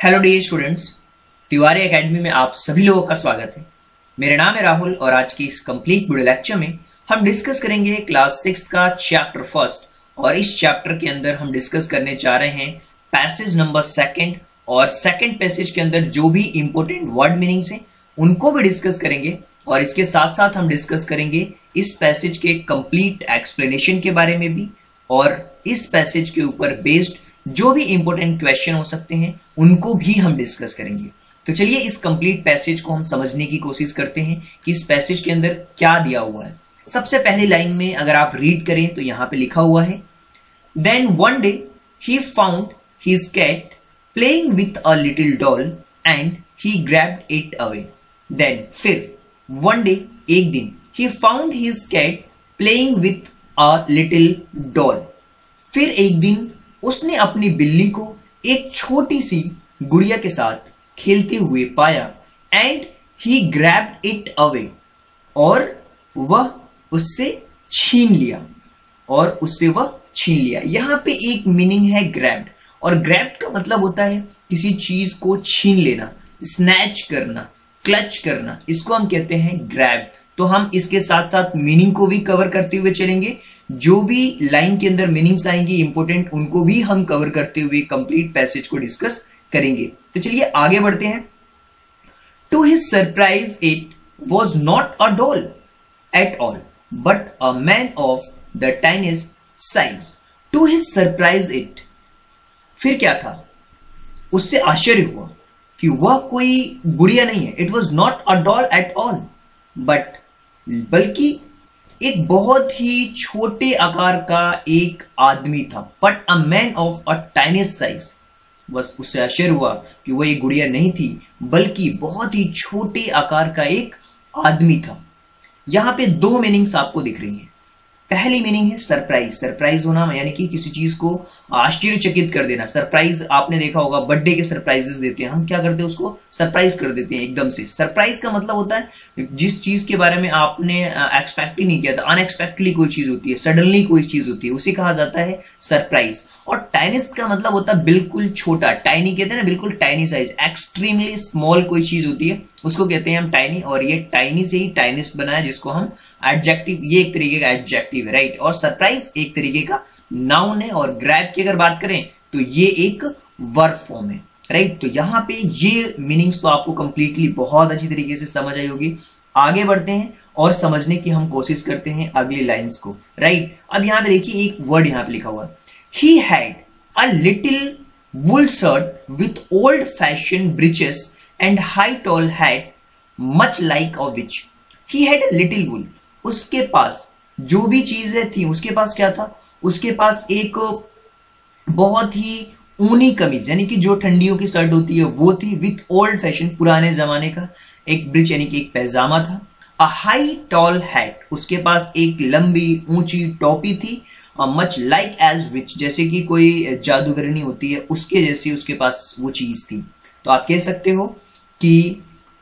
Hello dear students, Tiwari academy में आप सभी लोगों का स्वागत है। मेरा नाम है राहुल और आज की इस कंप्लीट वीडियो लेक्चर में हम डिस्कस करेंगे क्लास 6 का चैप्टर फर्स्ट। और इस चैप्टर के अंदर हम डिस्कस करने जा रहे हैं पैसेज नंबर सेकंड। और सेकंड पैसेज के अंदर जो भी इंपॉर्टेंट वर्ड मीनिंग्स हैं उनको भी डिस्कस करेंगे। और इसके साथ साथ हम डिस्कस करेंगे इस पैसेज के कंप्लीट एक्सप्लेनेशन के बारे में भी, और इस पैसेज के ऊपर बेस्ड जो भी इंपॉर्टेंट क्वेश्चन हो सकते हैं उनको भी हम डिस्कस करेंगे। तो चलिए इस कंप्लीट पैसेज को हम समझने की कोशिश करते हैं कि इस पैसेज के अंदर क्या दिया हुआ है। सबसे पहली लाइन में अगर आप रीड करें तो यहां पे लिखा हुआ है, then one day he found his cat playing with a little doll and he grabbed it away. Then फिर वन डे एक दिन, he found his cat playing with a little doll, फिर एक दिन उसने अपनी बिल्ली को एक छोटी सी गुड़िया के साथ खेलते हुए पाया। And he grabbed it away, और वह उससे छीन लिया। यहां पे एक मीनिंग है ग्रैब्ड, और ग्रैब्ड का मतलब होता है किसी चीज को छीन लेना, स्नैच करना, क्लच करना, इसको हम कहते हैं ग्रैब। तो हम इसके साथ साथ मीनिंग को भी कवर करते हुए चलेंगे। जो भी लाइन के अंदर मीनिंग्स आएंगी इंपॉर्टेंट, उनको भी हम कवर करते हुए कंप्लीट पैसेज को डिस्कस करेंगे। तो चलिए आगे बढ़ते हैं। To his surprise it was not a doll at all but a man of the tiniest size. To his surprise it, फिर क्या था? उससे आश्चर्य हुआ कि वह कोई गुड़िया नहीं है। It was not a doll at all but, बल्कि एक बहुत ही छोटे आकार का एक आदमी था। But a man of a tiniest size, बस उससे आश्चर्य हुआ कि वह एक गुड़िया नहीं थी बल्कि बहुत ही छोटे आकार का एक आदमी था। यहां पे दो मीनिंग्स आपको दिख रही हैं। पहली मीनिंग है सरप्राइज, सरप्राइज होना यानी कि किसी चीज को आश्चर्यचकित कर देना। सरप्राइज आपने देखा होगा, बर्थडे के सरप्राइजेस देते हैं, हम क्या करते हैं उसको सरप्राइज कर देते हैं एकदम से। सरप्राइज का मतलब होता है जिस चीज के बारे में आपने एक्सपेक्ट ही नहीं किया था, अनएक्सपेक्टेडली कोई चीज होती है, सडनली कोई चीज होती है, उसे कहा जाता है सरप्राइज। और टाइनिस्ट का मतलब होता है बिल्कुल छोटा, टाइनी कहते हैं ना, बिल्कुल टाइनी साइज, एक्सट्रीमली स्मॉल कोई चीज होती है उसको कहते हैं हम टाइनी। और ये टाइनी से ही टाइनिस्ट बना है, जिसको हम एडजेक्टिव, ये एक तरीके का एडजेक्टिव है, राइट। और सरप्राइज एक तरीके का नाउन है। और ग्रैब की अगर बात करें तो ये एक वर्ब फॉर्म है, राइट। तो यहां पे ये मीनिंग्स तो आपको कंप्लीटली बहुत अच्छी तरीके से समझ आई होगी। आगे बढ़ते हैं और समझने की हम कोशिश करते हैं अगली लाइंस को, राइट। अब यहां पे देखिए एक वर्ड यहां पे लिखा हुआ है, he had a little wool shirt with old fashioned breeches and high tall hat much like a witch. He had a little wool. उसके पास जो भी चीजें थी, उसके पास क्या था? उसके पास एक बहुत ही ऊनी कमीज यानी कि जो ठंडियों की शर्ट होती है वो थी, विथ ओल्ड फैशन, पुराने जमाने का एक ब्रिच यानी कि एक पैजामा था। अ हाई टॉल हैट, उसके पास एक लंबी ऊंची टोपी थी। मच लाइक एज विच, जैसे कि कोई जादूगरनी होती है उसके जैसी उसके पास वो चीज थी। तो आप कह सकते हो कि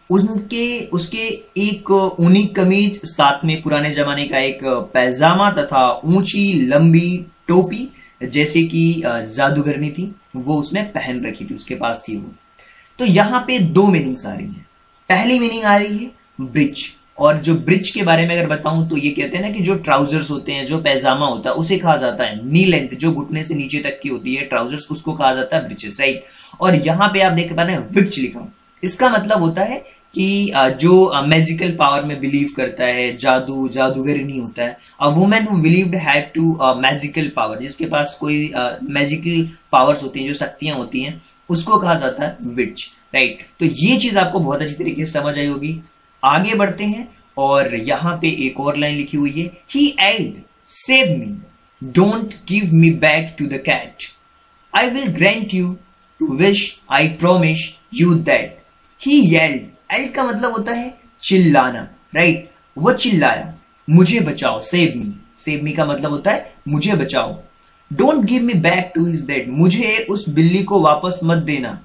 उसके एक ऊनी कमीज, साथ में पुराने जमाने का एक पैजामा तथा ऊंची लंबी टोपी जैसे कि जादूगरनी थी, वो उसने पहन रखी थी, उसके पास थी वो। तो यहां पे दो मीनिंग्स आ रही हैं। पहली मीनिंग आ रही है ब्रिज, और जो ब्रिज के बारे में अगर बताऊं तो ये कहते हैं ना कि जो ट्राउजर्स होते हैं, जो पैजामा होता है उसे कहा जाता है नी लेंथ, जो घुटने से नीचे तक की होती है ट्राउजर्स, उसको कहा जाता है ब्रिचेस, राइट। और यहां पे आप देख पा रहे हैं विच लिखा, इसका मतलब होता है कि जो मैजिकल पावर में बिलीव करता है, जादूगर नहीं होता है। A woman who believed have to magical power, जिसके पास कोई मैजिकल पावर्स होती हैं, जो शक्तियां होती हैं, उसको कहा जाता है विच, राइट। तो ये चीज आपको बहुत अच्छी तरीके से समझ आई होगी। आगे बढ़ते हैं और यहां पे एक और लाइन लिखी हुई है, he yelled save me, don't give me back to the cat, I will grant you two wish, I promise you that. He yelled, yelled का मतलब होता है चिल्लाना, राइट। वो चिल्लाया, मुझे बचाओ, सेव मी का मतलब होता है मुझे बचाओ। Don't give me back to his that, मुझे उस बिल्ली को वापस मत देना,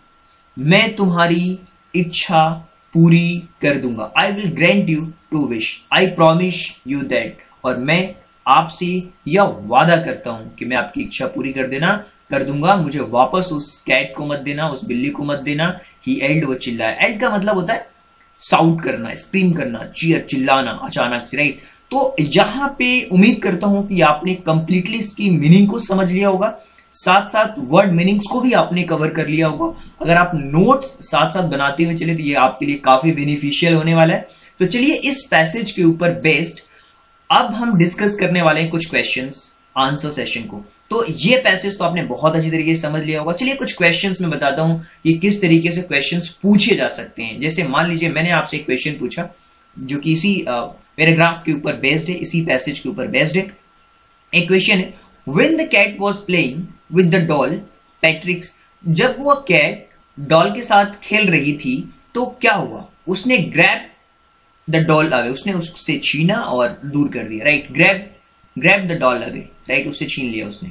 मैं तुम्हारी इच्छा पूरी कर दूंगा। I will grant you two wish, I promise you that, और मैं आपसे यह वादा करता हूं कि मैं आपकी इच्छा पूरी कर देना कर दूंगा, मुझे वापस उस कैट को मत देना, उस बिल्ली को मत देना। ही एल्ड, वो चिल्लाया। एल्ड का मतलब होता है साउट करना, स्क्रीम करना, चीयर, चिल्लाना अचानक से, राइट। तो यहां पे उम्मीद करता हूं कि आपने कंप्लीटली इसकी मीनिंग को समझ लिया होगा, साथ साथ वर्ड मीनिंग्स को भी आपने कवर कर लिया होगा। अगर आप नोट्स साथ साथ बनाते हुए चले तो ये आपके लिए काफी बेनिफिशियल होने वाला है। तो चलिए इस पैसेज के ऊपर बेस्ड अब हम डिस्कस करने वाले हैं कुछ क्वेश्चंस आंसर सेशन को। तो ये पैसेज तो आपने बहुत अच्छी तरीके से समझ लिया होगा। चलिए कुछ क्वेश्चंस मैं बताता हूं कि किस तरीके से क्वेश्चंस पूछे जा सकते हैं। जैसे मान लीजिए मैंने आपसे एक क्वेश्चन पूछा जो कि इसी पैराग्राफ के ऊपर बेस्ड है, इसी पैसेज के ऊपर बेस्ड है। एक क्वेश्चन है, when the cat was playing with the doll Patrick's, जब वो कैट डॉल के साथ खेल रही थी तो क्या हुआ? उसने ग्रैब द डॉल अवे, उसने उससे छीना और दूर कर दिया, right. Grab the doll away, right, उससे छीन लिया उसने।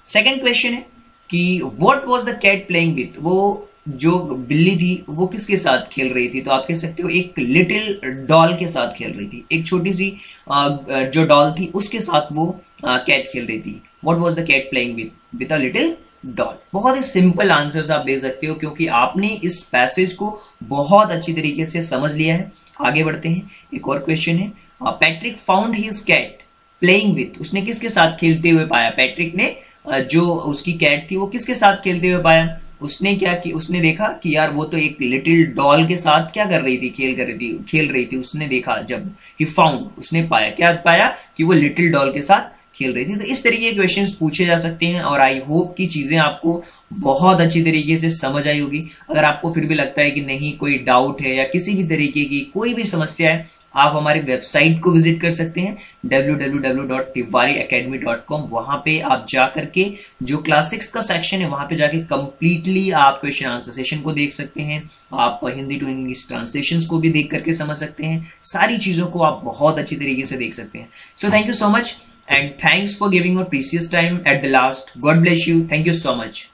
सेकंड क्वेश्चन है कि what was the cat playing with, वो जो बिल्ली थी वो किसके साथ खेल रही थी? तो आप कह सकते हो एक लिटिल डॉल के साथ खेल रही थी, एक छोटी सी जो डॉल थी उसके साथ वो कैट खेल रही थी। What was the cat playing with a little doll. बहुत ही सिंपल आंसर्स आप दे सकते हो क्योंकि आपने इस पैसेज को बहुत अच्छी तरीके से समझ लिया है। आगे बढ़ते हैं, एक और क्वेश्चन है, Patrick found his cat playing with, उसने किसके साथ खेलते हुए पाया? पैट्रिक ने जो उसकी कैट थी वो किसके साथ खेलते हुए पाया? उसने क्या कि उसने देखा कि यार वो तो एक लिटिल डॉल के साथ क्या कर रही थी, खेल रही थी। उसने देखा, जब ही फाउंड, उसने पाया, क्या पाया कि वो लिटिल डॉल के साथ खेल रही थी। तो इस तरीके के क्वेश्चंस पूछे जा सकते हैं और आई होप कि चीजें आपको बहुत अच्छी तरीके से समझ आई होगी। अगर आपको फिर भी लगता है कि नहीं कोई डाउट है या किसी भी तरीके की कोई भी समस्या है, आप हमारी वेबसाइट को विजिट कर सकते हैं www.tiwariacademy.com। वहां पे आप जा करके जो क्लास 6 का सेक्शन है वहां पे जाके कंप्लीटली आप क्वेश्चन आंसर सेशन को देख सकते हैं। आप हिंदी टू इंग्लिश ट्रांसलेशंस को भी देख करके समझ सकते हैं। सारी चीजों को आप बहुत अच्छी तरीके से देख सकते हैं। So thank you so much and thanks for giving your precious time at the last. God bless you. Thank you so much.